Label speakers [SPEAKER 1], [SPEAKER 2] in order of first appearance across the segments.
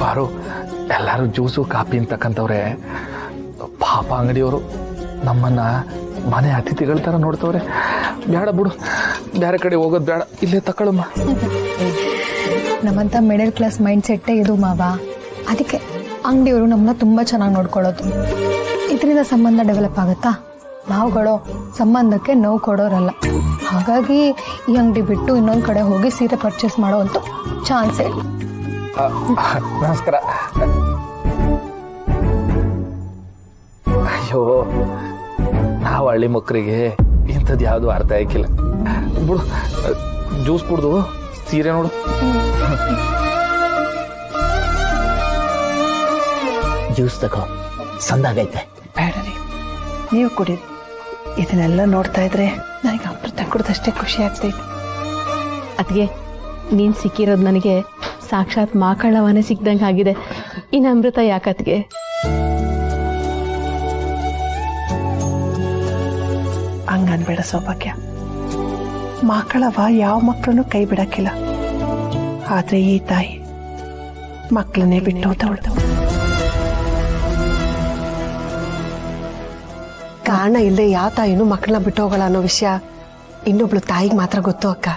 [SPEAKER 1] ಬಾರು ಎಲ್ಲರೂ juice coffee ಅಂತಕ್ಕಂಥವ್ರೆ. ಪಾಪ ಅಂಗಡಿಯವರು ನಮ್ಮನ್ನ ಮನೆ ಅತಿಥಿಗಳ ಥರ ನೋಡ್ತವ್ರೆ. ಬೇಡ ಬಿಡು, ಬೇರೆ ಕಡೆ ಹೋಗೋದು ಬೇಡ, ಇಲ್ಲೇ ತಗೊಳಮ್ಮ.
[SPEAKER 2] ನಮ್ಮಂತ ಮಿಡಲ್ ಕ್ಲಾಸ್ ಮೈಂಡ್ ಸೆಟ್ಟೇ ಇದು ಮಾವ. ಅದಕ್ಕೆ ಅಂಗಡಿಯವರು ನಮ್ಮನ್ನ ತುಂಬಾ ಚೆನ್ನಾಗಿ ನೋಡ್ಕೊಳ್ಳೋದು. ಇದರಿಂದ ಸಂಬಂಧ ಡೆವಲಪ್ ಆಗುತ್ತಾ? ನಾವುಗಳು ಸಂಬಂಧಕ್ಕೆ ನೋವು ಕೊಡೋರಲ್ಲ. ಹಾಗಾಗಿ ಈ ಅಂಗಡಿ ಬಿಟ್ಟು ಇನ್ನೊಂದು ಕಡೆ ಹೋಗಿ ಸೀರೆ ಪರ್ಚೇಸ್ ಮಾಡೋ ಅಂತ ಚಾನ್ಸ್ ಇಲ್ಲ.
[SPEAKER 1] ನಮಸ್ಕಾರ. ಅಯ್ಯೋ, ನಾವು ಹಳ್ಳಿ ಮಕ್ಕಳಿಗೆ ಇಂಥದ್ದು ಯಾವುದು ಅರ್ಥ ಆಯ್ಕಿಲ್ಲ ಬಿಡು. ಜ್ಯೂಸ್ ಕುಡ್ದು ಸೀರೆ ನೋಡು.
[SPEAKER 3] ಜ್ಯೂಸ್ ತಗೋ, ಸಂದಾಗೈತೆ.
[SPEAKER 4] ಬೇಡ ರೀ, ನೀವು ಕುಡಿ. ಇದನ್ನೆಲ್ಲ ನೋಡ್ತಾ ಇದ್ರೆ ನನಗೆ ಅಮೃತ ಕುಡ್ದಷ್ಟೇ ಖುಷಿ ಆಗ್ತೈತೆ.
[SPEAKER 5] ಅದ್ಗೆ ನೀನ್ ಸಿಕ್ಕಿರೋದು ನನಗೆ ಸಾಕ್ಷಾತ್ ಮಾಕಳವನೇ ಸಿಕ್ದಂಗೆ ಆಗಿದೆ. ಇನ್ನು ಅಮೃತ ಯಾಕತ್ಗೆ?
[SPEAKER 4] ಹಂಗನ್ಬೇಡ ಸೌಭಾಗ್ಯ. ಮಕ್ಕಳವ ಯಾವ ಮಕ್ಕಳನ್ನು ಕೈ ಬಿಡಕ್ಕಿಲ್ಲ. ಆದ್ರೆ ಈ ತಾಯಿ ಮಕ್ಕಳನ್ನೇ ಬಿಟ್ಟು ಹೋದವಳು. ಕಾರಣ ಇಲ್ಲದೆ ಯಾವ ತಾಯಿನೂ ಮಕ್ಕಳನ್ನ ಬಿಟ್ಟು ಹೋಗಲ್ಲ ಅನ್ನೋ ವಿಷಯ ಇನ್ನೊಬ್ಳು ತಾಯಿಗೆ ಮಾತ್ರ ಗೊತ್ತು ಅಕ್ಕ.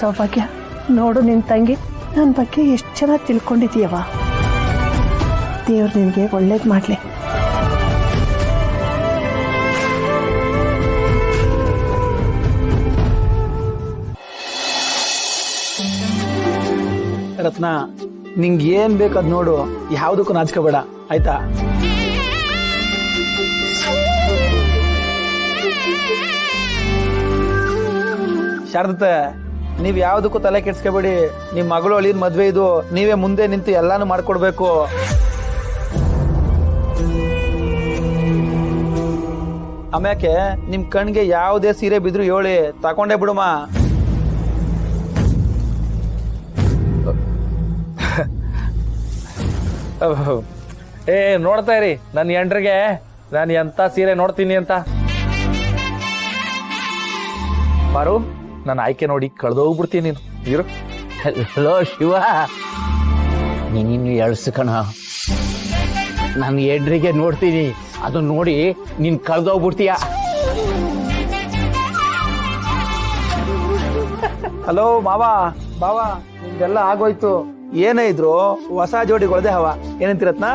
[SPEAKER 4] ಸೌಭಾಗ್ಯ, ನೋಡು ನಿನ್ ತಂಗಿ ನನ್ನ ಬಗ್ಗೆ ಎಷ್ಟು ಚೆನ್ನಾಗಿ ತಿಳ್ಕೊಂಡಿದೀಯವ. ದೇವ್ರು ನಿನ್ಗೆ ಒಳ್ಳೇದ್ ಮಾಡ್ಲಿ.
[SPEAKER 6] ರತ್ನ, ನಿಂಗೆ ಏನ್ ಬೇಕದ್ ನೋಡು, ಯಾವ್ದಕ್ಕೂ ನಾಚ್ಕೋಬೇಡ ಆಯ್ತಾ? ಶಾರದತೆ, ನೀವ್ ಯಾವ್ದಕ್ಕೂ ತಲೆ ಕೆಡ್ಸ್ಕೋಬೇಡಿ. ನಿಮ್ ಮಗಳು ಅಳಿಯನ್ ಮದ್ವೆ ಇದು, ನೀವೇ ಮುಂದೆ ನಿಂತು ಎಲ್ಲಾನು ಮಾಡ್ಕೊಡ್ಬೇಕು. ಆಮ್ಯಾಕೆ ನಿಮ್ ಕಣ್ಗೆ ಯಾವುದೇ ಸೀರೆ ಬಿದ್ರು ಹೇಳಿ, ತಕೊಂಡೇ ಬಿಡುಮ.
[SPEAKER 1] ನೋಡ್ತಾ ಇರಿ ನನ್ನ ಎಂಡ್ರಿಗೆ ನಾನು ಎಂತ ಸೀರೆ ನೋಡ್ತೀನಿ ಅಂತ. ಬಾರು, ನನ್ನ ಆಯ್ಕೆ ನೋಡಿ ಕಳೆದೋಗ್ಬಿಡ್ತೀನಿ ನೀನು. ಇರು.
[SPEAKER 3] ಹಲೋ ಶಿವ, ನೀನಿನ್ನು ಎಳ್ಸ್ಕಣ. ನಾನು ಎಡ್ರಿಗೆ ನೋಡ್ತೀನಿ, ಅದು ನೋಡಿ ನೀನ್ ಕಳ್ದೋಗ್ಬಿಡ್ತೀಯ.
[SPEAKER 6] ಹಲೋ ಮಾವಾ, ಬಾವಾ, ನಿಮ್ದೆಲ್ಲ ಆಗೋಯ್ತು. ಏನೇ ಇದ್ರು ಹೊಸ ಜೋಡಿಗಳದೇ ಹವ. ಏನಂತೀರತ್ನ?